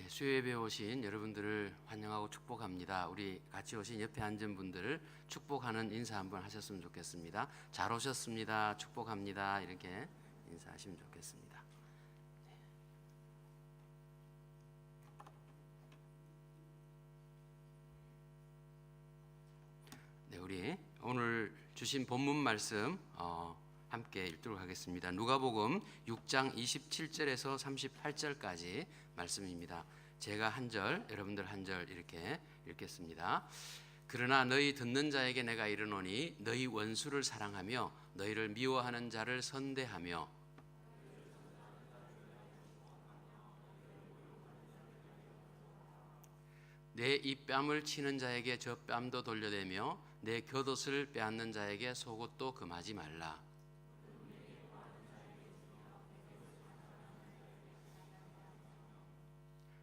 수요예배 오신 여러분들을 환영하고 축복합니다. 우리 같이 오신 옆에 앉은 분들을 축복하는 인사 한번 하셨으면 좋겠습니다. 잘 오셨습니다. 축복합니다. 이렇게 인사하시면 좋겠습니다. 네, 우리 오늘 주신 본문 말씀 함께 읽도록 하겠습니다. 누가복음 6장 27절에서 38절까지 말씀입니다. 제가 한 절, 여러분들 한 절 이렇게 읽겠습니다. 그러나 너희 듣는 자에게 내가 이르노니 너희 원수를 사랑하며 너희를 미워하는 자를 선대하며 내 입뺨을 치는 자에게 저 뺨도 돌려대며 내 겉옷을 빼앗는 자에게 속옷도 금하지 말라.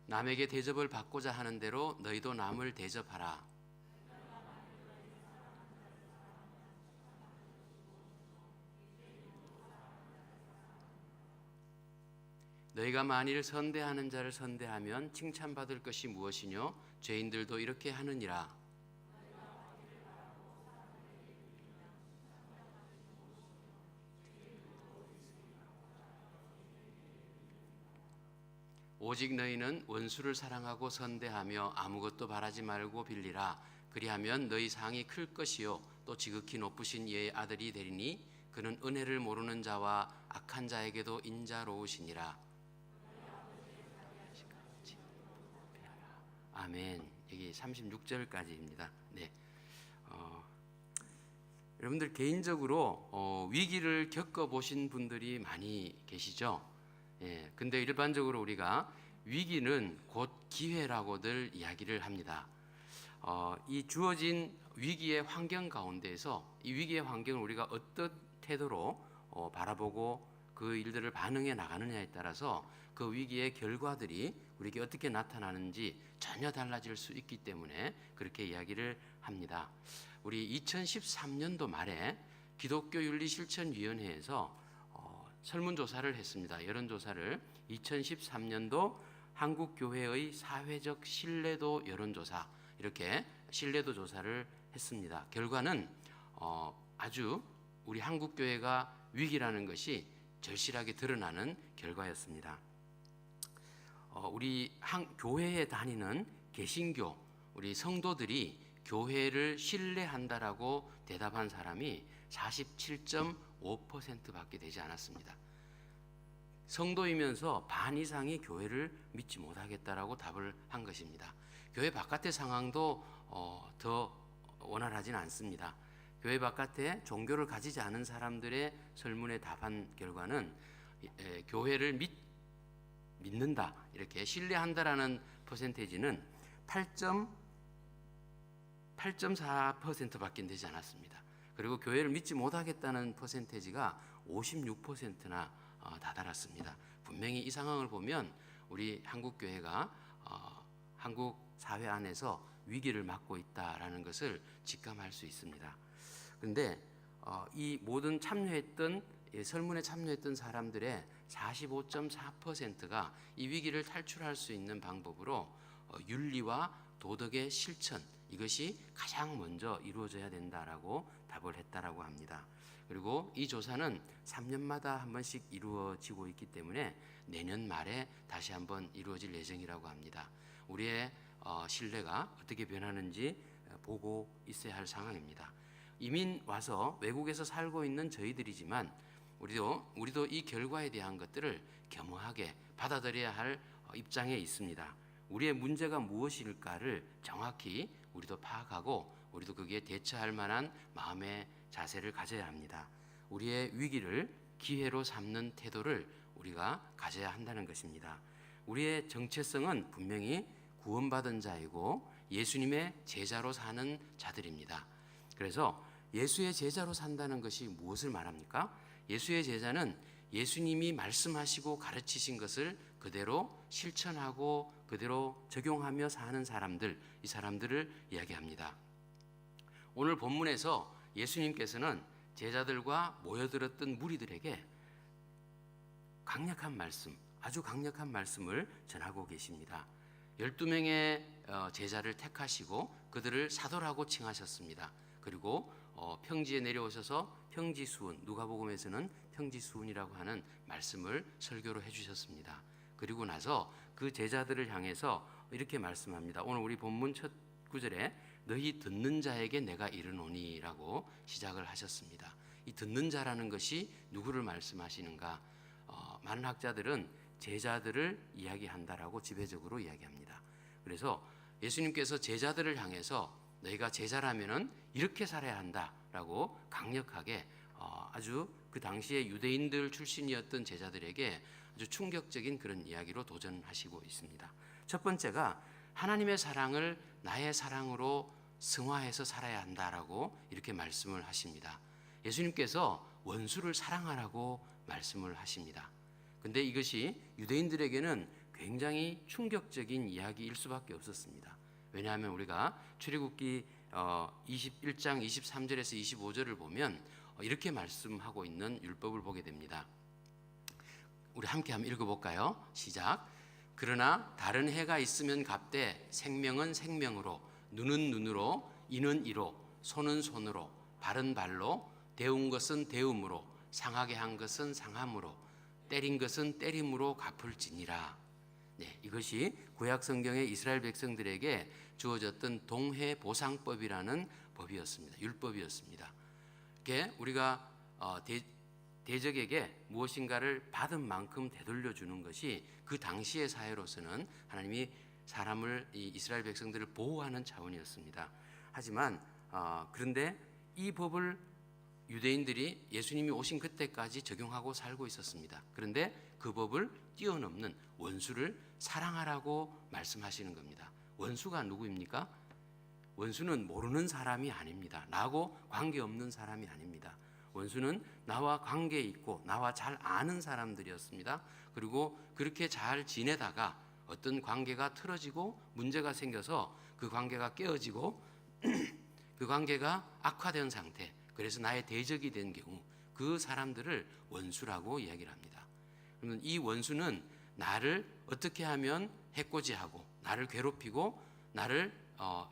남에게 대접을 받고자 하는 대로 너희도 남을 대접하라. 너희가 만일 선대하는 자를 선대하면 칭찬받을 것이 무엇이뇨? 죄인들도 이렇게 하느니라. 오직 너희는 원수를 사랑하고 선대하며 아무것도 바라지 말고 빌리라. 그리하면 너희 상이 클 것이요 또 지극히 높으신 이의 아들이 되리니 그는 은혜를 모르는 자와 악한 자에게도 인자로우시니라. 아멘. 여기 36절까지입니다. 네. 여러분들 개인적으로 위기를 겪어보신 분들이 많이 계시죠? 예, 근데 일반적으로 우리가 위기는 곧 기회라고들 이야기를 합니다. 이 주어진 위기의 환경 가운데에서 이 위기의 환경을 우리가 어떤 태도로 바라보고 그 일들을 반응해 나가느냐에 따라서 그 위기의 결과들이 우리에게 어떻게 나타나는지 전혀 달라질 수 있기 때문에 그렇게 이야기를 합니다. 우리 2013년도 말에 기독교윤리실천위원회에서 설문조사를 했습니다. 여론조사를 2013년도 한국교회의 사회적 신뢰도 여론조사 이렇게 신뢰도 조사를 했습니다. 결과는 아주 우리 한국교회가 위기라는 것이 절실하게 드러나는 결과였습니다. 우리 교회에 다니는 개신교 우리 성도들이 교회를 신뢰한다라고 대답한 사람이 47.5%밖에 되지 않았습니다. 성도이면서 반 이상이 교회를 믿지 못하겠다라고 답을 한 것입니다. 교회 바깥의 상황도 더 원활하지는 않습니다. 교회 바깥에 종교를 가지지 않은 사람들의 설문에 답한 결과는 교회를 믿는다 이렇게 신뢰한다라는 퍼센테이지는 8.4%밖에 되지 않았습니다. 그리고 교회를 믿지 못하겠다는 퍼센테이지가 56%나 다다랐습니다. 분명히 이 상황을 보면 우리 한국교회가 한국 사회 안에서 위기를 맞고 있다라는 것을 직감할 수 있습니다. 그런데 이 모든 설문에 참여했던 사람들의 45.4%가 이 위기를 탈출할 수 있는 방법으로 윤리와 도덕의 실천 이것이 가장 먼저 이루어져야 된다라고 답을 했다라고 합니다. 그리고 이 조사는 3년마다 한 번씩 이루어지고 있기 때문에 내년 말에 다시 한번 이루어질 예정이라고 합니다. 우리의 신뢰가 어떻게 변하는지 보고 있어야 할 상황입니다. 이민 와서 외국에서 살고 있는 저희들이지만 우리도 이 결과에 대한 것들을 겸허하게 받아들여야 할 입장에 있습니다. 우리의 문제가 무엇일까를 정확히 우리도 파악하고 우리도 거기에 대처할 만한 마음의 자세를 가져야 합니다. 우리의 위기를 기회로 삼는 태도를 우리가 가져야 한다는 것입니다. 우리의 정체성은 분명히 구원받은 자이고 예수님의 제자로 사는 자들입니다. 그래서 예수의 제자로 산다는 것이 무엇을 말합니까? 예수의 제자는 예수님이 말씀하시고 가르치신 것을 그대로 실천하고 그대로 적용하며 사는 사람들, 이 사람들을 이야기합니다. 오늘 본문에서 예수님께서는 제자들과 모여들었던 무리들에게 강력한 말씀, 아주 강력한 말씀을 전하고 계십니다. 12명의 제자를 택하시고 그들을 사도라고 칭하셨습니다. 그리고 평지에 내려오셔서 평지수훈, 누가복음에서는 평지수훈이라고 하는 말씀을 설교로 해주셨습니다. 그리고 나서 그 제자들을 향해서 이렇게 말씀합니다. 오늘 우리 본문 첫 구절에 너희 듣는 자에게 내가 이르노니라고 시작을 하셨습니다. 이 듣는 자라는 것이 누구를 말씀하시는가? 많은 학자들은 제자들을 이야기한다라고 지배적으로 이야기합니다. 그래서 예수님께서 제자들을 향해서 너희가 제자라면은 이렇게 살아야 한다라고 강력하게 아주 그 당시에 유대인들 출신이었던 제자들에게 아주 충격적인 그런 이야기로 도전하시고 있습니다. 첫 번째가 하나님의 사랑을 나의 사랑으로 승화해서 살아야 한다라고 이렇게 말씀을 하십니다. 예수님께서 원수를 사랑하라고 말씀을 하십니다. 근데 이것이 유대인들에게는 굉장히 충격적인 이야기일 수밖에 없었습니다. 왜냐하면 우리가 출애굽기 21장 23절에서 25절을 보면 이렇게 말씀하고 있는 율법을 보게 됩니다. 우리 함께 한번 읽어볼까요? 시작. 그러나 다른 해가 있으면 갑되 생명은 생명으로, 눈은 눈으로, 이는 이로, 손은 손으로, 발은 발로, 데운 것은 데움으로, 상하게 한 것은 상함으로, 때린 것은 때림으로 갚을지니라. 네, 이것이 구약 성경의 이스라엘 백성들에게 주어졌던 동해보상법이라는 법이었습니다. 율법이었습니다. 이게 우리가 대적에게 무엇인가를 받은 만큼 되돌려 주는 것이 그 당시의 사회로서는 하나님이 사람을, 이스라엘 백성들을 보호하는 차원이었습니다. 하지만 그런데 이 법을 유대인들이 예수님이 오신 그때까지 적용하고 살고 있었습니다. 그런데 그 법을 뛰어넘는 원수를 사랑하라고 말씀하시는 겁니다. 원수가 누구입니까? 원수는 모르는 사람이 아닙니다. 나하고 관계없는 사람이 아닙니다. 원수는 나와 관계 있고 나와 잘 아는 사람들이었습니다. 그리고 그렇게 잘 지내다가 어떤 관계가 틀어지고 문제가 생겨서 그 관계가 깨어지고 그 관계가 악화된 상태, 그래서 나의 대적이 된 경우 그 사람들을 원수라고 이야기를 합니다. 그러면 이 원수는 나를 어떻게 하면 해코지하고 나를 괴롭히고 나를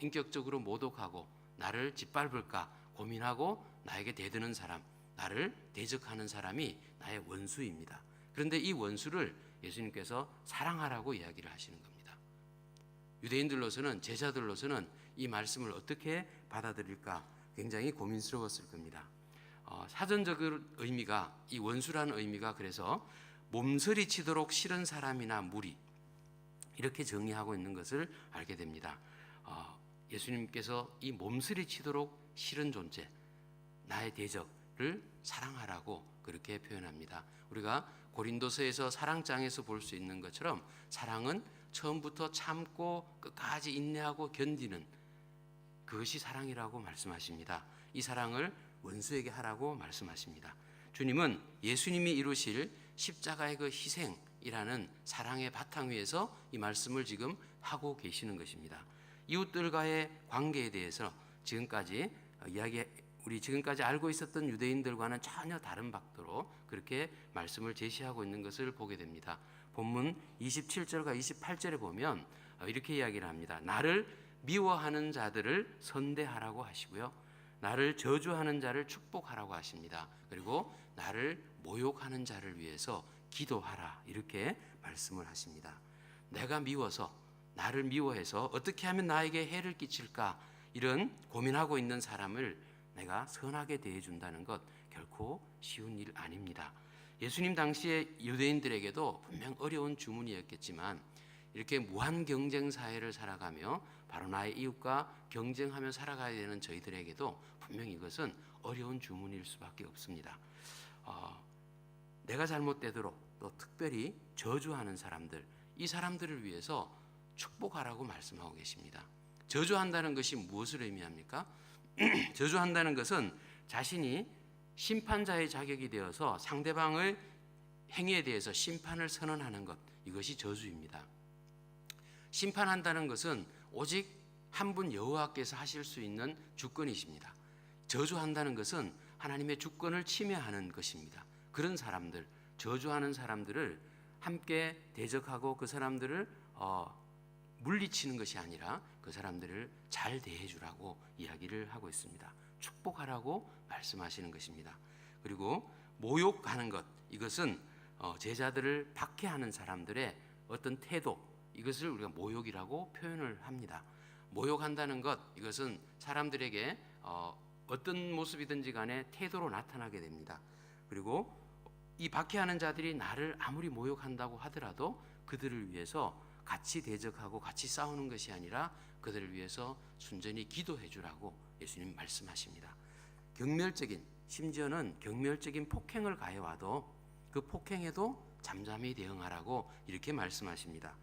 인격적으로 모독하고 나를 짓밟을까 고민하고 나에게 대드는 사람, 나를 대적하는 사람이 나의 원수입니다. 그런데 이 원수를 예수님께서 사랑하라고 이야기를 하시는 겁니다. 유대인들로서는, 제자들로서는 이 말씀을 어떻게 받아들일까 굉장히 고민스러웠을 겁니다. 사전적인 의미가, 이 원수라는 의미가 그래서 몸서리 치도록 싫은 사람이나 무리, 이렇게 정의하고 있는 것을 알게 됩니다. 예수님께서 이 몸서리 치도록 싫은 존재, 나의 대적을 사랑하라고 그렇게 표현합니다. 우리가 고린도서에서 사랑장에서 볼 수 있는 것처럼 사랑은 처음부터 참고 끝까지 인내하고 견디는 그것이 사랑이라고 말씀하십니다. 이 사랑을 원수에게 하라고 말씀하십니다. 주님은 예수님이 이루실 십자가의 그 희생이라는 사랑의 바탕 위에서 이 말씀을 지금 하고 계시는 것입니다. 이웃들과의 관계에 대해서 우리 지금까지 알고 있었던 유대인들과는 전혀 다른 각도로 그렇게 말씀을 제시하고 있는 것을 보게 됩니다. 본문 27절과 28절에 보면 이렇게 이야기를 합니다. 나를 미워하는 자들을 선대하라고 하시고요, 나를 저주하는 자를 축복하라고 하십니다. 그리고 나를 모욕하는 자를 위해서 기도하라, 이렇게 말씀을 하십니다. 내가 미워서, 나를 미워해서 어떻게 하면 나에게 해를 끼칠까, 이런 고민하고 있는 사람을 내가 선하게 대해준다는 것 결코 쉬운 일 아닙니다. 예수님 당시에 유대인들에게도 분명 어려운 주문이었겠지만 이렇게 무한 경쟁 사회를 살아가며 바로 나의 이웃과 경쟁하며 살아가야 되는 저희들에게도 분명히 이것은 어려운 주문일 수밖에 없습니다. 내가 잘못되도록 또 특별히 저주하는 사람들, 이 사람들을 위해서 축복하라고 말씀하고 계십니다. 저주한다는 것이 무엇을 의미합니까? 저주한다는 것은 자신이 심판자의 자격이 되어서 상대방의 행위에 대해서 심판을 선언하는 것, 이것이 저주입니다. 심판한다는 것은 오직 한 분 여호와께서 하실 수 있는 주권이십니다. 저주한다는 것은 하나님의 주권을 침해하는 것입니다. 그런 사람들, 저주하는 사람들을 함께 대적하고 그 사람들을 물리치는 것이 아니라 그 사람들을 잘 대해주라고 이야기를 하고 있습니다. 축복하라고 말씀하시는 것입니다. 그리고 모욕하는 것, 이것은 제자들을 박해하는 사람들의 어떤 태도, 이것을 우리가 모욕이라고 표현을 합니다. 모욕한다는 것, 이것은 사람들에게 어떤 모습이든지 간에 태도로 나타나게 됩니다. 그리고 이 박해하는 자들이 나를 아무리 모욕한다고 하더라도 그들을 위해서 같이 대적하고 같이 싸우는 것이 아니라 그들을 위해서 순전히 기도해 주라고 예수님 말씀하십니다. 경멸적인, 심지어는 경멸적인 폭행을 가해와도 그 폭행에도 잠잠히 대응하라고 이렇게 말씀하십니다.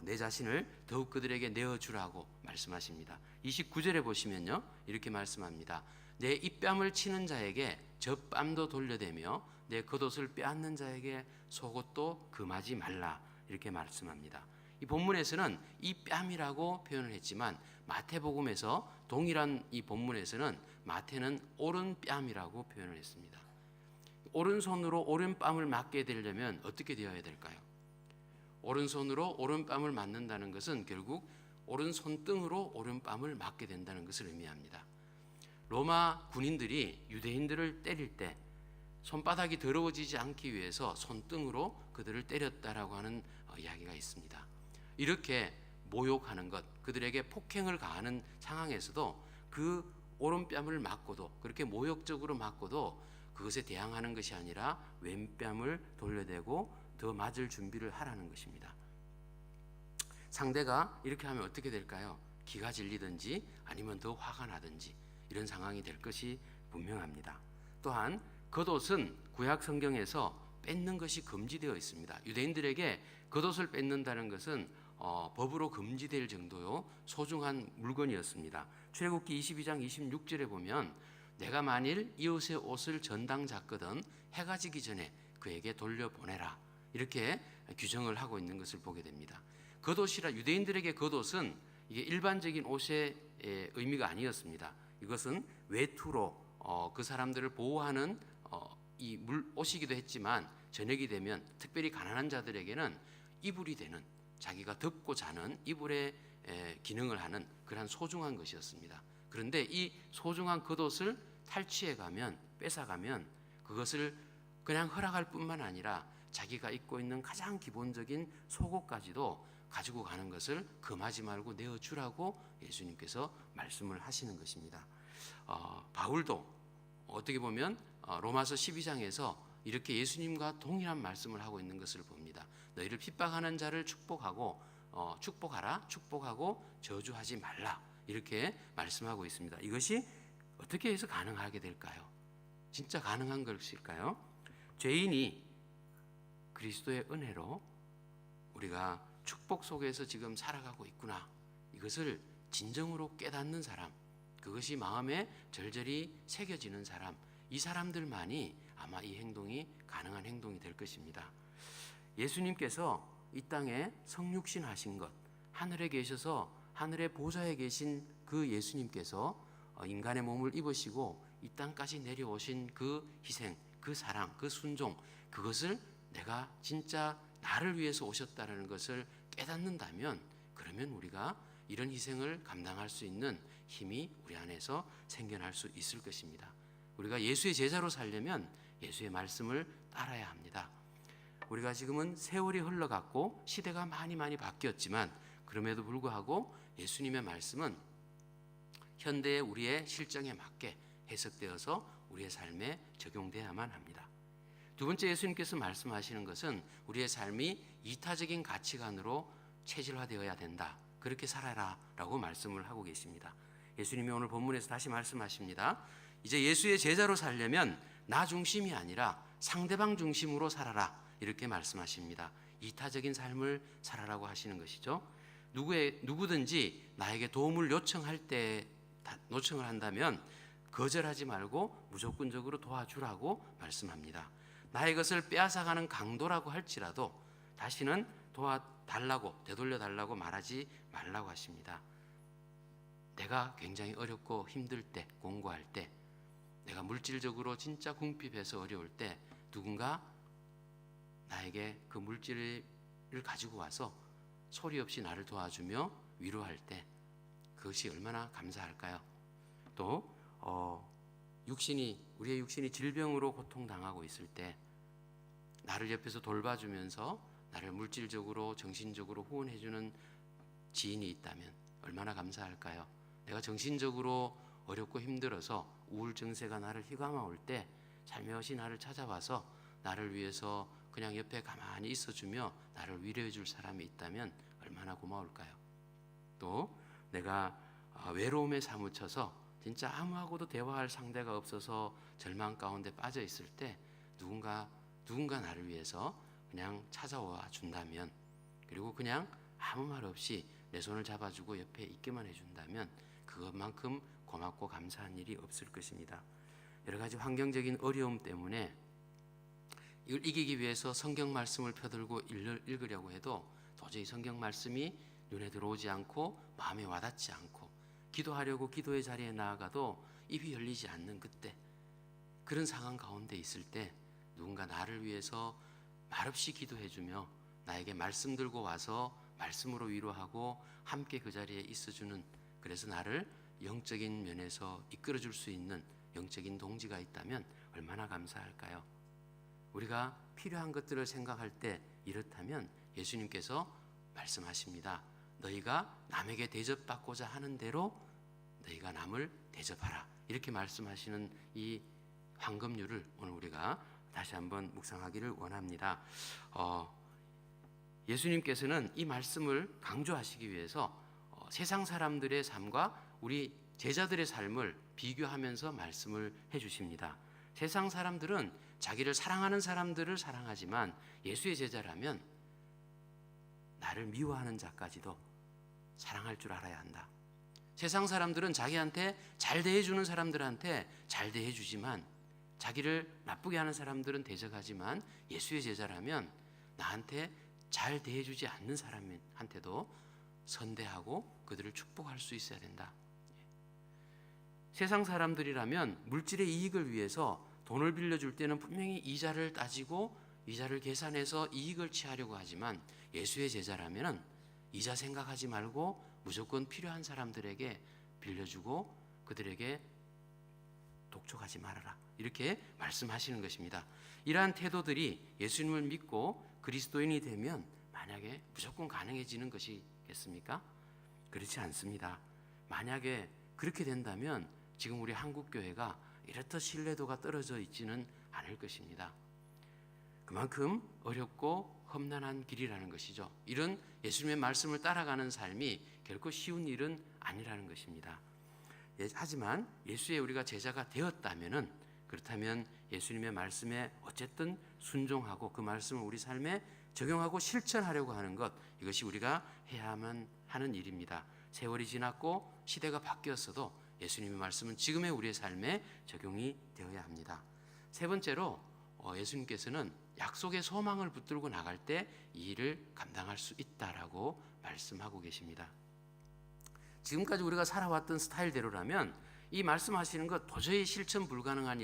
내 자신을 더욱 그들에게 내어주라고 말씀하십니다. 29절에 보시면요, 이렇게 말씀합니다. 내 입뺨을 치는 자에게 젖뺨도 돌려대며 내 겉옷을 빼앗는 자에게 속옷도 금하지 말라, 이렇게 말씀합니다. 이 본문에서는 이 뺨이라고 표현을 했지만 마태복음에서 동일한 이 본문에서는 마태는 오른뺨이라고 표현을 했습니다. 오른손으로 오른뺨을 맞게 되려면 어떻게 되어야 될까요? 오른손으로 오른뺨을 맞는다는 것은 결국 오른손등으로 오른뺨을 맞게 된다는 것을 의미합니다. 로마 군인들이 유대인들을 때릴 때 손바닥이 더러워지지 않기 위해서 손등으로 그들을 때렸다라고 하는 이야기가 있습니다. 이렇게 모욕하는 것, 그들에게 폭행을 가하는 상황에서도 그 오른뺨을 맞고도, 그렇게 모욕적으로 맞고도 그것에 대항하는 것이 아니라 왼뺨을 돌려대고 더 맞을 준비를 하라는 것입니다. 상대가 이렇게 하면 어떻게 될까요? 기가 질리든지 아니면 더 화가 나든지 이런 상황이 될 것이 분명합니다. 또한 겉옷은 구약 성경에서 뺏는 것이 금지되어 있습니다. 유대인들에게 겉옷을 뺏는다는 것은 법으로 금지될 정도로 소중한 물건이었습니다. 출애굽기 22장 26절에 보면 내가 만일 이웃의 옷을 전당 잤거든 해가 지기 전에 그에게 돌려보내라, 이렇게 규정을 하고 있는 것을 보게 됩니다. 겉옷이라, 유대인들에게 겉옷은 이게 일반적인 옷의 의미가 아니었습니다. 이것은 외투로 그 사람들을 보호하는 이 옷이기도 했지만 저녁이 되면 특별히 가난한 자들에게는 이불이 되는, 자기가 덮고 자는 이불의 기능을 하는 그러한 소중한 것이었습니다. 그런데 이 소중한 겉옷을 탈취해가면, 뺏어가면 그것을 그냥 허락할 뿐만 아니라 자기가 입고 있는 가장 기본적인 속옷까지도 가지고 가는 것을 금하지 말고 내어주라고 예수님께서 말씀을 하시는 것입니다. 바울도 어떻게 보면 로마서 12장에서 이렇게 예수님과 동일한 말씀을 하고 있는 것을 봅니다. 너희를 핍박하는 자를 축복하고 축복하라, 축복하고 저주하지 말라, 이렇게 말씀하고 있습니다. 이것이 어떻게 해서 가능하게 될까요? 진짜 가능한 것일까요? 죄인이 그리스도의 은혜로 우리가 축복 속에서 지금 살아가고 있구나, 이것을 진정으로 깨닫는 사람, 그것이 마음에 절절히 새겨지는 사람, 이 사람들만이 아마 이 행동이 가능한 행동이 될 것입니다. 예수님께서 이 땅에 성육신 하신 것, 하늘에 계셔서 하늘의 보좌에 계신 그 예수님께서 인간의 몸을 입으시고 이 땅까지 내려오신 그 희생, 그 사랑, 그 순종, 그것을 내가 진짜 나를 위해서 오셨다는 것을 깨닫는다면, 그러면 우리가 이런 희생을 감당할 수 있는 힘이 우리 안에서 생겨날 수 있을 것입니다. 우리가 예수의 제자로 살려면 예수의 말씀을 따라야 합니다. 우리가 지금은 세월이 흘러갔고 시대가 많이 바뀌었지만 그럼에도 불구하고 예수님의 말씀은 현대의 우리의 실정에 맞게 해석되어서 우리의 삶에 적용돼야만 합니다. 두 번째, 예수님께서 말씀하시는 것은 우리의 삶이 이타적인 가치관으로 체질화되어야 된다, 그렇게 살아라 라고 말씀을 하고 계십니다. 예수님이 오늘 본문에서 다시 말씀하십니다. 이제 예수의 제자로 살려면 나 중심이 아니라 상대방 중심으로 살아라, 이렇게 말씀하십니다. 이타적인 삶을 살아라고 하시는 것이죠. 누구든지 나에게 도움을 요청을 한다면 거절하지 말고 무조건적으로 도와주라고 말씀합니다. 나의 것을 빼앗아가는 강도라고 할지라도 다시는 도와달라고, 되돌려달라고 말하지 말라고 하십니다. 내가 굉장히 어렵고 힘들 때, 공부할 때, 내가 물질적으로 진짜 궁핍해서 어려울 때 누군가 나에게 그 물질을 가지고 와서 소리 없이 나를 도와주며 위로할 때 그것이 얼마나 감사할까요? 또 우리의 육신이 질병으로 고통당하고 있을 때 나를 옆에서 돌봐주면서 나를 물질적으로 정신적으로 후원해주는 지인이 있다면 얼마나 감사할까요? 내가 정신적으로 어렵고 힘들어서 우울증세가 나를 휘감아올 때 살며시 나를 찾아와서 나를 위해서 그냥 옆에 가만히 있어주며 나를 위로해줄 사람이 있다면 얼마나 고마울까요? 또 내가 외로움에 사무쳐서 진짜 아무하고도 대화할 상대가 없어서 절망 가운데 빠져 있을 때 누군가 나를 위해서 그냥 찾아와 준다면, 그리고 그냥 아무 말 없이 내 손을 잡아주고 옆에 있기만 해준다면 그것만큼 고맙고 감사한 일이 없을 것입니다. 여러 가지 환경적인 어려움 때문에 이걸 이기기 위해서 성경 말씀을 펴들고 읽으려고 해도 도저히 성경 말씀이 눈에 들어오지 않고 마음에 와닿지 않고, 기도하려고 기도의 자리에 나아가도 입이 열리지 않는 그때, 그런 상황 가운데 있을 때 누군가 나를 위해서 말없이 기도해주며 나에게 말씀 들고 와서 말씀으로 위로하고 함께 그 자리에 있어주는, 그래서 나를 영적인 면에서 이끌어줄 수 있는 영적인 동지가 있다면 얼마나 감사할까요? 우리가 필요한 것들을 생각할 때 이렇다면 예수님께서 말씀하십니다. 너희가 남에게 대접받고자 하는 대로 너희가 남을 대접하라. 이렇게 말씀하시는 이 황금률을 오늘 우리가 다시 한번 묵상하기를 원합니다. 예수님께서는 이 말씀을 강조하시기 위해서 세상 사람들의 삶과 우리 제자들의 삶을 비교하면서 말씀을 해주십니다. 세상 사람들은 자기를 사랑하는 사람들을 사랑하지만 예수의 제자라면 나를 미워하는 자까지도 사랑할 줄 알아야 한다. 세상 사람들은 자기한테 잘 대해주는 사람들한테 잘 대해주지만 자기를 나쁘게 하는 사람들은 대적하지만 예수의 제자라면 나한테 잘 대해주지 않는 사람한테도 선대하고 그들을 축복할 수 있어야 된다. 세상 사람들이라면 물질의 이익을 위해서 돈을 빌려줄 때는 분명히 이자를 따지고 이자를 계산해서 이익을 취하려고 하지만 예수의 제자라면 이자 생각하지 말고 무조건 필요한 사람들에게 빌려주고 그들에게 독촉하지 말아라. 이렇게 말씀하시는 것입니다. 이러한 태도들이 예수님을 믿고 그리스도인이 되면 만약에 무조건 가능해지는 것이겠습니까? 그렇지 않습니다. 만약에 그렇게 된다면 지금 우리 한국교회가 이렇듯 신뢰도가 떨어져 있지는 않을 것입니다. 그만큼 어렵고 험난한 길이라는 것이죠. 이런 예수님의 말씀을 따라가는 삶이 결코 쉬운 일은 아니라는 것입니다. 하지만 예수의 우리가 제자가 되었다면은, 그렇다면 예수님의 말씀에 어쨌든 순종하고 그 말씀을 우리 삶에 적용하고 실천하려고 하는 것, 이것이 우리가 해야만 하는 일입니다. 세월이 지났고 시대가 바뀌었어도 예수님의 말씀은 지금의 우리의 삶에 적용이 되어야 합니다. 세 번째로 예수님께서는 약속의 소망을 붙들고 나갈 때 이 일을 감당할 수 있다라고 말씀하고 계십니다. 지금까지 우리가 살아왔던 스타일대로라면 이 말씀하시는 것 도저히 실천 불가능한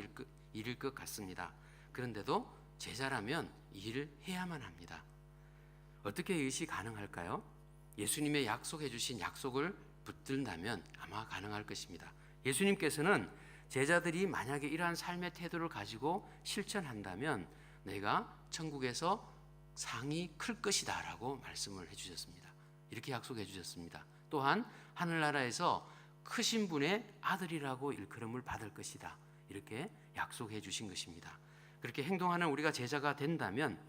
일일 것 같습니다. 그런데도 제자라면 이 일을 해야만 합니다. 어떻게 이것이 가능할까요? 예수님의 약속해 주신 약속을 붙든다면 아마 가능할 것입니다. 예수님께서는 제자들이 만약에 이러한 삶의 태도를 가지고 실천한다면 내가 천국에서 상이 클 것이다 라고 말씀을 해주셨습니다. 이렇게 약속해 주셨습니다. 또한 하늘나라에서 크신 분의 아들이라고 일컬음을 받을 것이다, 이렇게 약속해 주신 것입니다. 그렇게 행동하는 우리가 제자가 된다면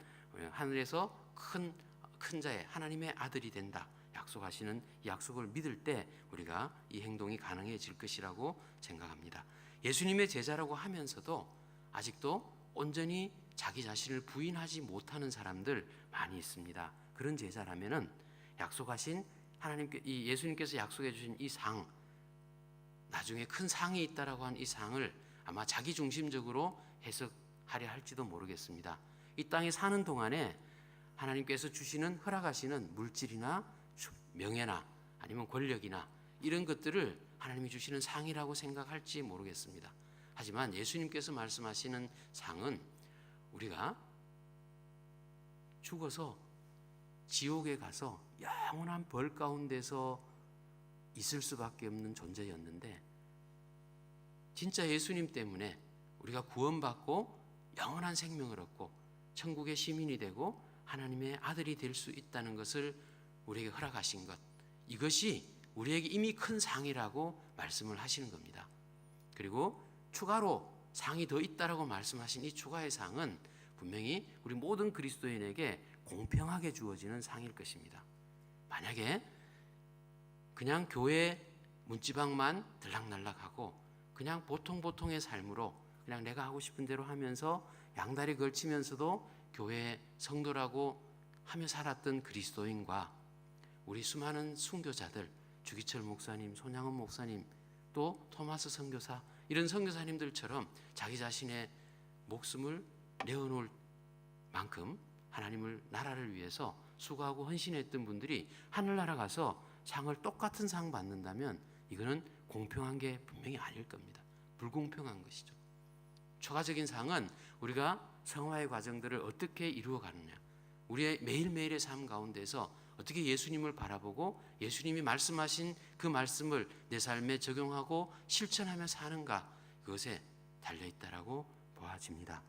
하늘에서 큰 자의 하나님의 아들이 된다 약속하시는 이 약속을 믿을 때 우리가 이 행동이 가능해질 것이라고 생각합니다. 예수님의 제자라고 하면서도 아직도 온전히 자기 자신을 부인하지 못하는 사람들 많이 있습니다. 그런 제자라면은 약속하신 이 예수님께서 약속해 주신 이 상, 나중에 큰 상이 있다라고 한 이 상을 아마 자기 중심적으로 해석하려 할지도 모르겠습니다. 이 땅에 사는 동안에 하나님께서 주시는 허락하시는 물질이나 명예나 아니면 권력이나 이런 것들을 하나님이 주시는 상이라고 생각할지 모르겠습니다. 하지만 예수님께서 말씀하시는 상은 우리가 죽어서 지옥에 가서 영원한 벌 가운데서 있을 수밖에 없는 존재였는데, 진짜 예수님 때문에 우리가 구원받고 영원한 생명을 얻고 천국의 시민이 되고 하나님의 아들이 될 수 있다는 것을 우리에게 허락하신 것, 이것이 우리에게 이미 큰 상이라고 말씀을 하시는 겁니다. 그리고 추가로 상이 더 있다라고 말씀하신 이 추가의 상은 분명히 우리 모든 그리스도인에게 공평하게 주어지는 상일 것입니다. 만약에 그냥 교회 문지방만 들락날락하고 그냥 보통의 삶으로 그냥 내가 하고 싶은 대로 하면서 양다리 걸치면서도 교회 성도라고 하며 살았던 그리스도인과 우리 수많은 순교자들, 주기철 목사님, 손양원 목사님, 또 토마스 선교사, 이런 선교사님들처럼 자기 자신의 목숨을 내어놓을 만큼 하나님을 나라를 위해서 수고하고 헌신했던 분들이 하늘나라 가서 상을 똑같은 상 받는다면 이거는 공평한 게 분명히 아닐 겁니다. 불공평한 것이죠. 초가적인 상은 우리가 성화의 과정들을 어떻게 이루어가느냐, 우리의 매일매일의 삶 가운데서 어떻게 예수님을 바라보고 예수님이 말씀하신 그 말씀을 내 삶에 적용하고 실천하며 사는가, 그것에 달려있다라고 보아집니다.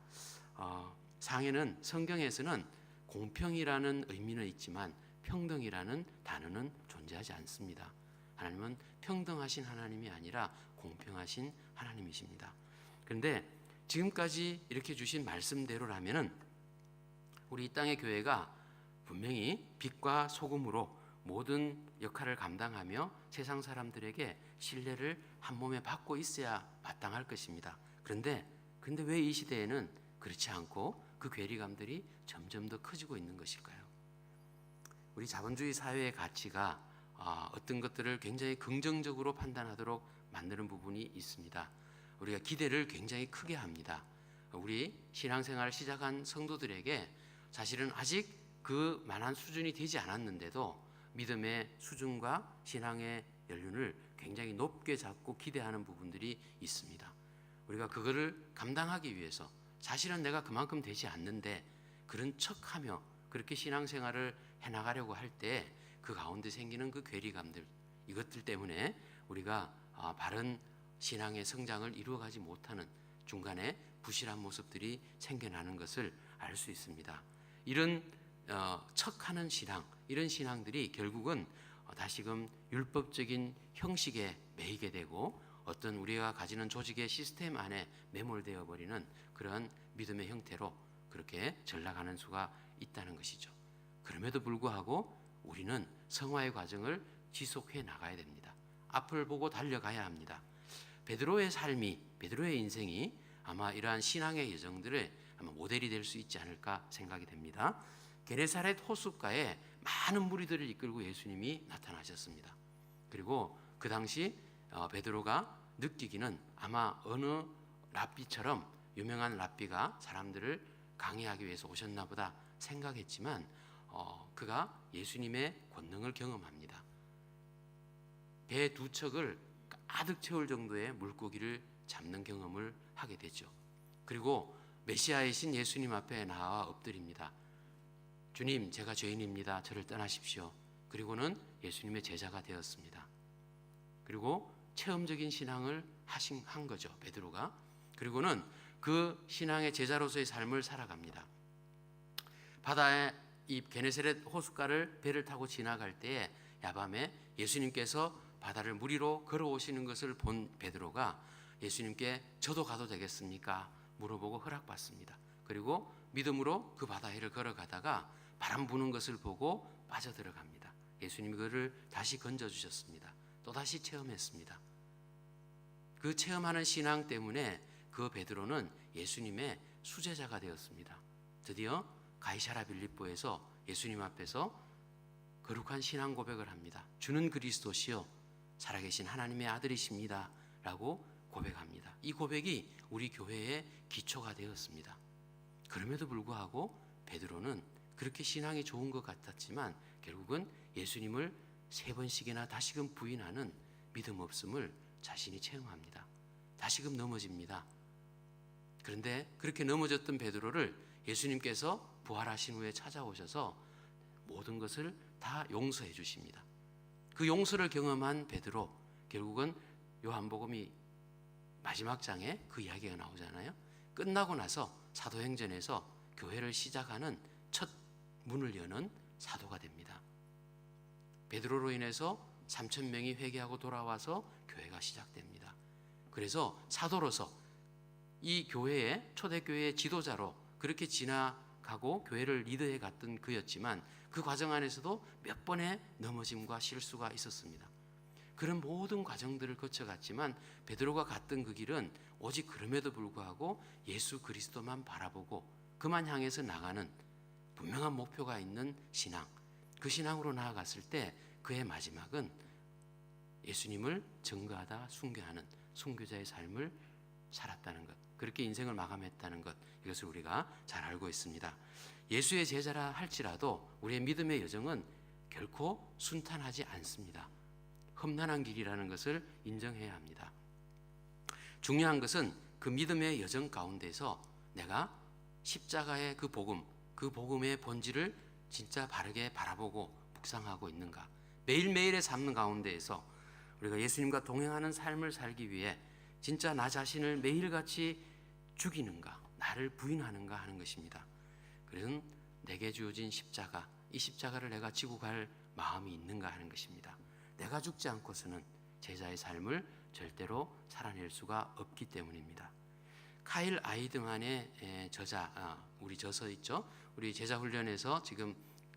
상에는, 성경에서는 공평이라는 의미는 있지만 평등이라는 단어는 존재하지 않습니다. 하나님은 평등하신 하나님이 아니라 공평하신 하나님이십니다. 그런데 지금까지 이렇게 주신 말씀대로라면은 우리 이 땅의 교회가 분명히 빛과 소금으로 모든 역할을 감당하며 세상 사람들에게 신뢰를 한 몸에 받고 있어야 마땅할 것입니다. 그런데 왜 이 시대에는 그렇지 않고 그 괴리감들이 점점 더 커지고 있는 것일까요? 우리 자본주의 사회의 가치가 어떤 것들을 굉장히 긍정적으로 판단하도록 만드는 부분이 있습니다. 우리가 기대를 굉장히 크게 합니다. 우리 신앙생활을 시작한 성도들에게 사실은 아직 그 만한 수준이 되지 않았는데도 믿음의 수준과 신앙의 연륜을 굉장히 높게 잡고 기대하는 부분들이 있습니다. 우리가 그거를 감당하기 위해서 사실은 내가 그만큼 되지 않는데 그런 척하며 그렇게 신앙생활을 해나가려고 할 때 그 가운데 생기는 그 괴리감들, 이것들 때문에 우리가 바른 신앙의 성장을 이루어가지 못하는 중간에 부실한 모습들이 생겨나는 것을 알 수 있습니다. 이런 척하는 신앙, 이런 신앙들이 결국은 다시금 율법적인 형식에 매이게 되고 어떤 우리가 가지는 조직의 시스템 안에 매몰되어 버리는 그런 믿음의 형태로 그렇게 전락하는 수가 있다는 것이죠. 그럼에도 불구하고 우리는 성화의 과정을 지속해 나가야 됩니다. 앞을 보고 달려가야 합니다. 베드로의 삶이, 베드로의 인생이 아마 이러한 신앙의 여정들의 아마 모델이 될 수 있지 않을까 생각이 됩니다. 게네사렛 호숫가에 많은 무리들을 이끌고 예수님이 나타나셨습니다. 그리고 그 당시 베드로가 느끼기는 아마 어느 랍비처럼 유명한 랍비가 사람들을 강의하기 위해서 오셨나 보다 생각했지만 그가 예수님의 권능을 경험합니다. 배 두 척을 가득 채울 정도의 물고기를 잡는 경험을 하게 되죠. 그리고 메시아이신 예수님 앞에 나와 엎드립니다. 주님, 제가 죄인입니다. 저를 떠나십시오. 그리고는 예수님의 제자가 되었습니다. 그리고 체험적인 신앙을 한 거죠, 베드로가. 그리고는 그 신앙의 제자로서의 삶을 살아갑니다. 바다에 이 게네사렛 호숫가를 배를 타고 지나갈 때에 야밤에 예수님께서 바다를 무리로 걸어오시는 것을 본 베드로가 예수님께 저도 가도 되겠습니까? 물어보고 허락받습니다. 그리고 믿음으로 그 바다 위를 걸어가다가 바람 부는 것을 보고 빠져들어갑니다. 예수님이 그를 다시 건져주셨습니다. 또다시 체험했습니다. 그 체험하는 신앙 때문에 그 베드로는 예수님의 수제자가 되었습니다. 드디어 가이사랴 빌립보에서 예수님 앞에서 거룩한 신앙 고백을 합니다. 주는 그리스도시요 살아계신 하나님의 아들이십니다 라고 고백합니다. 이 고백이 우리 교회의 기초가 되었습니다. 그럼에도 불구하고 베드로는 그렇게 신앙이 좋은 것 같았지만 결국은 예수님을 3번씩이나 다시금 부인하는 믿음 없음을 자신이 체험합니다. 다시금 넘어집니다. 그런데 그렇게 넘어졌던 베드로를 예수님께서 부활하신 후에 찾아오셔서 모든 것을 다 용서해 주십니다. 그 용서를 경험한 베드로, 결국은 요한복음이 마지막 장에 그 이야기가 나오잖아요. 끝나고 나서 사도행전에서 교회를 시작하는 첫 문을 여는 사도가 됩니다. 베드로로 인해서 3,000명이 회개하고 돌아와서 교회가 시작됩니다. 그래서 사도로서 이 교회의 초대교회의 지도자로 그렇게 지나가고 교회를 리드해 갔던 그였지만 그 과정 안에서도 몇 번의 넘어짐과 실수가 있었습니다. 그런 모든 과정들을 거쳐갔지만 베드로가 갔던 그 길은 오직 그럼에도 불구하고 예수 그리스도만 바라보고 그만 향해서 나가는 분명한 목표가 있는 신앙, 그 신앙으로 나아갔을 때 그의 마지막은 예수님을 증거하다 순교하는 순교자의 삶을 살았다는 것, 그렇게 인생을 마감했다는 것, 이것을 우리가 잘 알고 있습니다. 예수의 제자라 할지라도 우리의 믿음의 여정은 결코 순탄하지 않습니다. 험난한 길이라는 것을 인정해야 합니다. 중요한 것은 그 믿음의 여정 가운데서 내가 십자가의 그 복음, 그 복음의 본질을 진짜 바르게 바라보고 묵상하고 있는가. 매일매일의 삶 가운데에서 우리가 예수님과 동행하는 삶을 살기 위해 진짜 나 자신을 매일같이 죽이는가, 나를 부인하는가 하는 것입니다. 그래서 내게 주어진 십자가, 이 십자가를 내가 지고 갈 마음이 있는가 하는 것입니다. 내가 죽지 않고서는 제자의 삶을 절대로 살아낼 수가 없기 때문입니다. 카일 아이드만의 우리 저서 있죠. 우리 제자 훈련에서 지금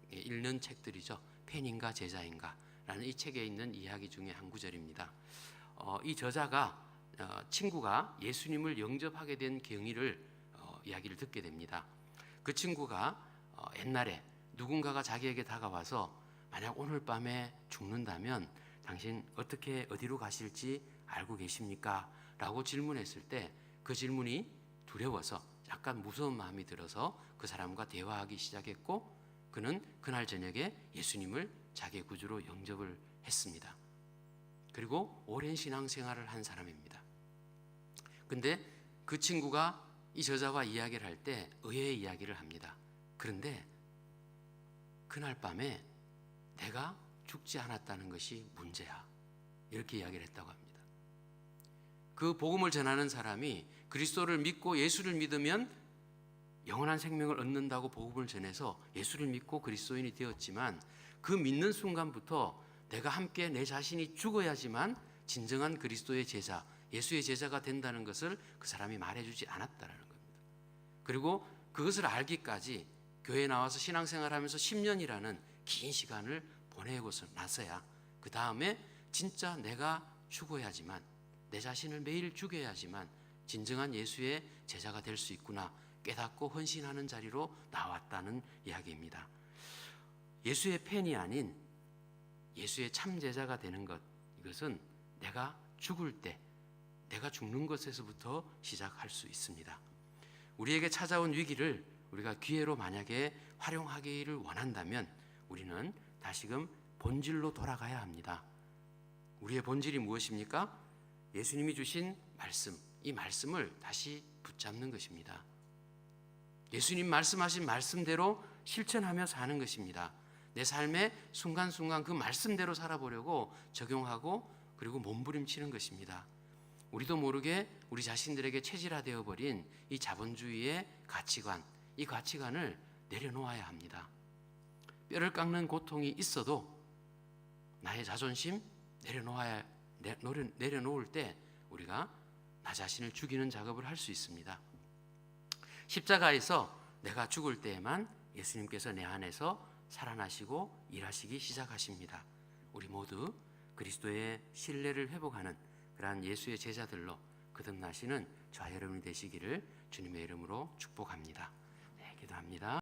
읽는 책들이죠. 팬인가 제자인가 라는 이 책에 있는 이야기 중에 한 구절입니다. 이 저자가 친구가 예수님을 영접하게 된 경위를 이야기를 듣게 됩니다. 그 친구가 옛날에 누군가가 자기에게 다가와서 만약 오늘 밤에 죽는다면 당신 어디로 가실지 알고 계십니까? 라고 질문했을 때 그 질문이 두려워서 약간 무서운 마음이 들어서 그 사람과 대화하기 시작했고 그는 그날 저녁에 예수님을 자기의 구주로 영접을 했습니다. 그리고 오랜 신앙생활을 한 사람입니다. 근데 그 친구가 이 저자와 이야기를 할 때 의외의 이야기를 합니다. 그런데 그날 밤에 내가 죽지 않았다는 것이 문제야. 이렇게 이야기를 했다고 합니다. 그 복음을 전하는 사람이 그리스도를 믿고 예수를 믿으면 영원한 생명을 얻는다고 복음을 전해서 예수를 믿고 그리스도인이 되었지만 그 믿는 순간부터 내가 함께 내 자신이 죽어야지만 진정한 그리스도의 제자, 예수의 제자가 된다는 것을 그 사람이 말해주지 않았다는 겁니다. 그리고 그것을 알기까지 교회에 나와서 신앙생활하면서 10년이라는 긴 시간을 보내고서 나서야 그 다음에 진짜 내가 죽어야지만 내 자신을 매일 죽여야지만 진정한 예수의 제자가 될 수 있구나 깨닫고 헌신하는 자리로 나왔다는 이야기입니다. 예수의 팬이 아닌 예수의 참 제자가 되는 것, 이것은 내가 죽을 때 내가 죽는 것에서부터 시작할 수 있습니다. 우리에게 찾아온 위기를 우리가 기회로 만약에 활용하기를 원한다면 우리는 다시금 본질로 돌아가야 합니다. 우리의 본질이 무엇입니까? 예수님이 주신 말씀, 이 말씀을 다시 붙잡는 것입니다. 예수님 말씀하신 말씀대로 실천하며 사는 것입니다. 내 삶의 순간순간 그 말씀대로 살아보려고 적용하고 그리고 몸부림치는 것입니다. 우리도 모르게 우리 자신들에게 체질화되어 버린 이 자본주의의 가치관, 이 가치관을 내려놓아야 합니다. 뼈를 깎는 고통이 있어도 나의 자존심 내려놓을 때 우리가 나 자신을 죽이는 작업을 할 수 있습니다. 십자가에서 내가 죽을 때에만 예수님께서 내 안에서 살아나시고 일하시기 시작하십니다. 우리 모두 그리스도의 신뢰를 회복하는 그러한 예수의 제자들로 거듭나시는 저와 여러분이 되시기를 주님의 이름으로 축복합니다. 네, 기도합니다.